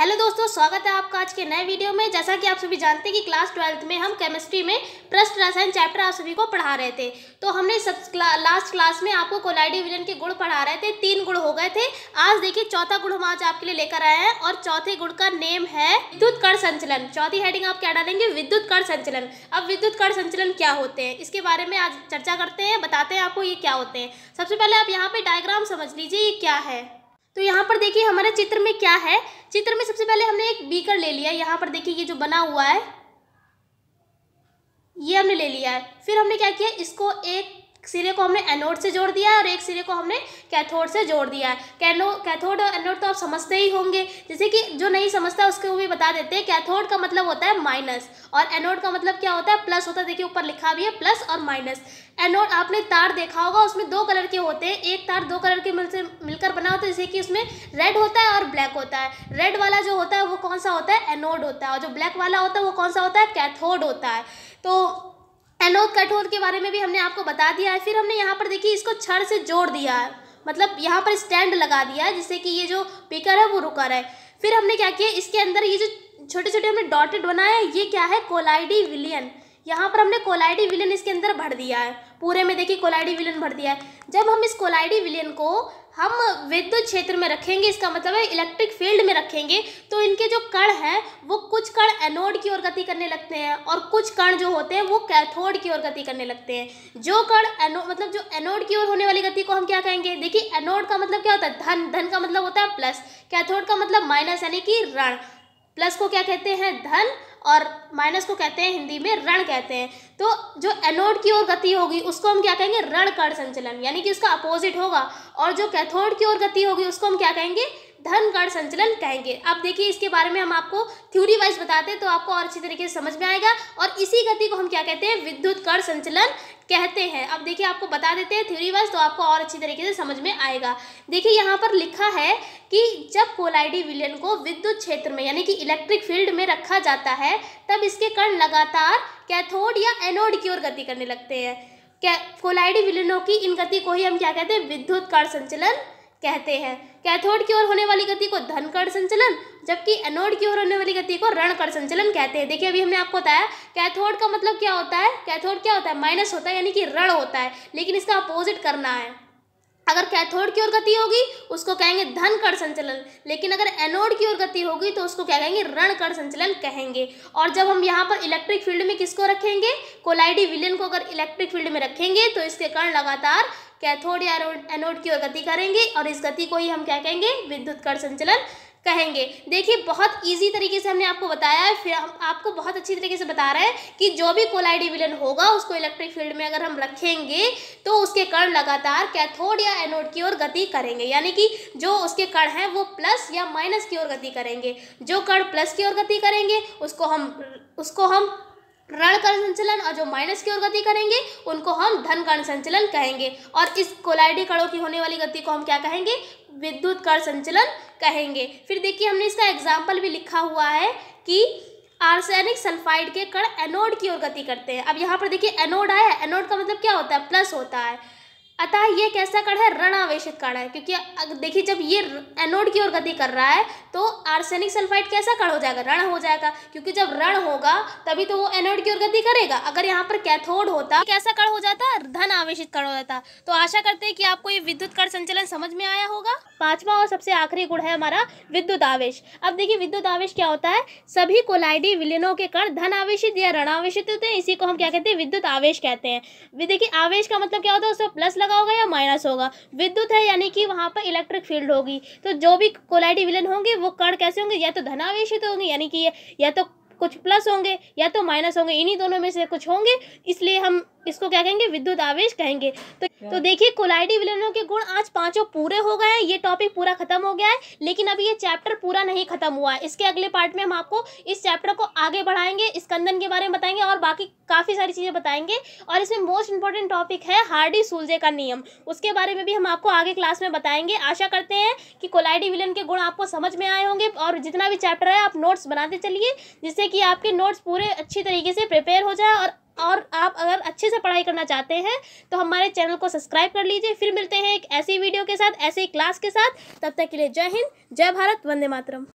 Hello दोस्तों, स्वागत है आपका आज के नए वीडियो में। जैसा कि आप सभी जानते हैं कि क्लास 12th में हम केमिस्ट्री में पृष्ठ रसायन चैप्टर आप सभी को पढ़ा रहे थे। तो हमने लास्ट क्लास में आपको कोलाइडी विलयन के गुण पढ़ा रहे थे। 3 गुण हो गए थे। आज देखिए चौथा गुण हम आज आपके लिए लेकर आए हैं और चौथे गुण का नेम है विद्युत कण संचलन। चौथी हेडिंग आप क्या डालेंगे? विद्युत कण संचलन। अब विद्युत कण संचलन क्या होते हैं इसके बारे में आज चर्चा करते हैं, बताते हैं आपको ये क्या होते हैं। सबसे पहले आप यहाँ पे डायग्राम समझ लीजिए ये क्या है। तो यहाँ पर देखिए हमारे चित्र में क्या है। चित्र में सबसे पहले हमने एक बीकर ले लिया। यहाँ पर देखिए ये जो बना हुआ है ये हमने ले लिया है। फिर हमने क्या किया, इसको एक सिरे को हमने एनोड से जोड़ दिया है और एक सिरे को हमने कैथोड से जोड़ दिया है। कैथोड और एनोड तो आप समझते ही होंगे। जैसे कि जो नहीं समझता उसको भी बता देते हैं। कैथोड का मतलब होता है माइनस और एनोड का मतलब क्या होता है? प्लस होता है। देखिए ऊपर लिखा भी है प्लस और माइनस। एनोड आपने तार देखा होगा, उसमें 2 कलर के होते हैं। एक तार 2 कलर के मिलकर बना होता है, जैसे कि उसमें रेड होता है और ब्लैक होता है। रेड वाला जो होता है वो कौन सा होता है? एनोड होता है। और जो ब्लैक वाला होता है वो कौन सा होता है? कैथोड होता है। तो एनोड कैथोड के बारे में भी हमने आपको बता दिया है। फिर हमने यहाँ पर देखिए इसको छड़ से जोड़ दिया है, मतलब यहाँ पर स्टैंड लगा दिया है जिससे कि ये जो बीकर है वो रुका रहे। फिर हमने क्या किया, इसके अंदर ये जो छोटे छोटे हमने डॉटेड बनाया है ये क्या है? कोलाइडी विलयन। यहाँ पर हमने कोलाइडी विलयन इसके अंदर भर दिया है। पूरे में देखिए कोलाइडी विलयन भर दिया है। जब हम इस कोलाइडी विलयन को हम विद्युत क्षेत्र में रखेंगे, इसका मतलब है इलेक्ट्रिक फील्ड में रखेंगे, तो इनके जो कण हैं वो कुछ कण एनोड की ओर गति करने लगते हैं और कुछ कण जो होते हैं वो कैथोड की ओर गति करने लगते हैं। जो कण मतलब जो एनोड की ओर होने वाली गति को हम क्या कहेंगे? देखिए एनोड का मतलब क्या होता है? धन। धन का मतलब होता है प्लस। कैथोड का मतलब माइनस यानी कि ऋण। प्लस को क्या कहते हैं? धन, और माइनस को कहते हैं हिंदी में ऋण कहते हैं। तो जो एनोड की ओर गति होगी उसको हम क्या कहेंगे? ऋण कण संचलन, यानी कि उसका अपोजिट होगा। और जो कैथोड की ओर गति होगी उसको हम क्या कहेंगे? धन कण संचलन कहेंगे। अब देखिए इसके बारे में हम आपको थ्योरी वाइज बताते हैं तो आपको और अच्छी तरीके से समझ में आएगा। और इसी गति को हम क्या कहते हैं? विद्युत कण संचलन कहते हैं। अब देखिए आपको बता देते हैं थ्योरी वाइज तो आपको और अच्छी तरीके से समझ में आएगा। देखिए यहाँ पर लिखा है कि जब कोलाइडी विलयन को विद्युत क्षेत्र में यानी कि इलेक्ट्रिक फील्ड में रखा जाता है तब इसके कण लगातार कैथोड या एनोड की ओर गति करने लगते हैं। कोलाइडी विलयनों की इन गति को ही हम क्या कहते हैं? विद्युत कण संचलन कहते हैं। कैथोड की ओर होने वाली गति को धन कण संचलन, जबकि एनोड की ओर होने वाली गति को ऋण कण संचलन कहते हैं। देखिए अभी हमने आपको बताया कैथोड का मतलब क्या होता है? कैथोड क्या होता है? माइनस होता है यानी कि ऋण होता है, लेकिन इसका अपोजिट करना है। अगर कैथोड की ओर गति होगी उसको कहेंगे धन कण संचलन, लेकिन अगर एनोड की ओर गति होगी तो उसको क्या कहेंगे? ऋण कण संचलन कहेंगे। और जब हम यहाँ पर इलेक्ट्रिक फील्ड में किसको रखेंगे? कोलाइडी विलयन को अगर इलेक्ट्रिक फील्ड में रखेंगे तो इसके कण लगातार कैथोड या एनोड की ओर गति करेंगे और इस गति को ही हम क्या कहेंगे? विद्युत कण संचलन कहेंगे। देखिए बहुत इजी तरीके से हमने आपको बताया है। फिर हम आपको बहुत अच्छी तरीके से बता रहे हैं कि जो भी कोलाइडी विलयन होगा उसको इलेक्ट्रिक फील्ड में अगर हम रखेंगे तो उसके कण लगातार कैथोड या एनोड की ओर गति करेंगे, यानी कि जो उसके कण हैं वो प्लस या माइनस की ओर गति करेंगे। जो कण प्लस की ओर गति करेंगे उसको हम ऋण कण संचलन, और जो माइनस की ओर गति करेंगे उनको हम धन कण संचलन कहेंगे। और इस कोलाइडी कणों की होने वाली गति को हम क्या कहेंगे? विद्युत कण संचलन कहेंगे। फिर देखिए हमने इसका एग्जाम्पल भी लिखा हुआ है कि आर्सेनिक सल्फाइड के कण एनोड की ओर गति करते हैं। अब यहाँ पर देखिए एनोड आया है। एनोड का मतलब क्या होता है? प्लस होता है। अतः ये कैसा कण है? ऋण आवेशित कण है, क्योंकि देखिए जब ये एनोड की ओर गति कर रहा है तो आर्सेनिक सल्फाइड कैसा कण हो जाएगा? ऋण हो जाएगा, क्योंकि जब ऋण होगा तभी तो वो एनोड की ओर गति करेगा। अगर यहाँ पर कैथोड होता कैसा कण हो जाता? धन आवेशित कण हो जाता। तो आशा करते हैं कि आपको ये विद्युत कण संचलन समझ में आया होगा। 5वां और सबसे आखिरी गुण है हमारा विद्युत आवेश। अब देखिए विद्युत आवेश क्या होता है? सभी कोलाइडी विलयनों के कण धन आवेशित या ऋण आवेशित होते हैं। इसी को हम क्या कहते हैं? विद्युत आवेश कहते हैं। देखिए आवेश का मतलब क्या होता है? उसमें प्लस लगा होगा या माइनस होगा। विद्युत है यानी कि वहां पर इलेक्ट्रिक फील्ड होगी। तो जो भी कोलाइडी विलयन होंगे वो कण कैसे होंगे? या तो धनावेशित होंगे यानी कि या तो कुछ प्लस होंगे या तो माइनस होंगे, इन्हीं दोनों में से कुछ होंगे, इसलिए हम इसको क्या कहेंगे? विद्युत आवेश कहेंगे। तो देखिए कोलाइडी विलयनों के गुण आज 5 पूरे हो गए हैं। ये टॉपिक पूरा खत्म हो गया है, लेकिन अभी ये चैप्टर पूरा नहीं खत्म हुआ है। इसके अगले पार्ट में हम आपको इस चैप्टर को आगे बढ़ाएंगे, स्कंदन के बारे में बताएंगे और बाकी काफ़ी सारी चीज़ें बताएंगे। और इसमें मोस्ट इंपॉर्टेंट टॉपिक है हार्डी-सूल्जे का नियम। उसके बारे में भी हम आपको आगे क्लास में बताएंगे। आशा करते हैं कि कोलाइडी विलयन के गुण आपको समझ में आए होंगे। और जितना भी चैप्टर है आप नोट्स बनाते चलिए, जिससे कि आपके नोट्स पूरे अच्छी तरीके से प्रिपेयर हो जाए। और आप अगर अच्छे से पढ़ाई करना चाहते हैं तो हमारे चैनल को सब्सक्राइब कर लीजिए। फिर मिलते हैं एक ऐसी वीडियो के साथ, ऐसे ही क्लास के साथ। तब तक के लिए जय हिंद, जय भारत, वंदे मातरम।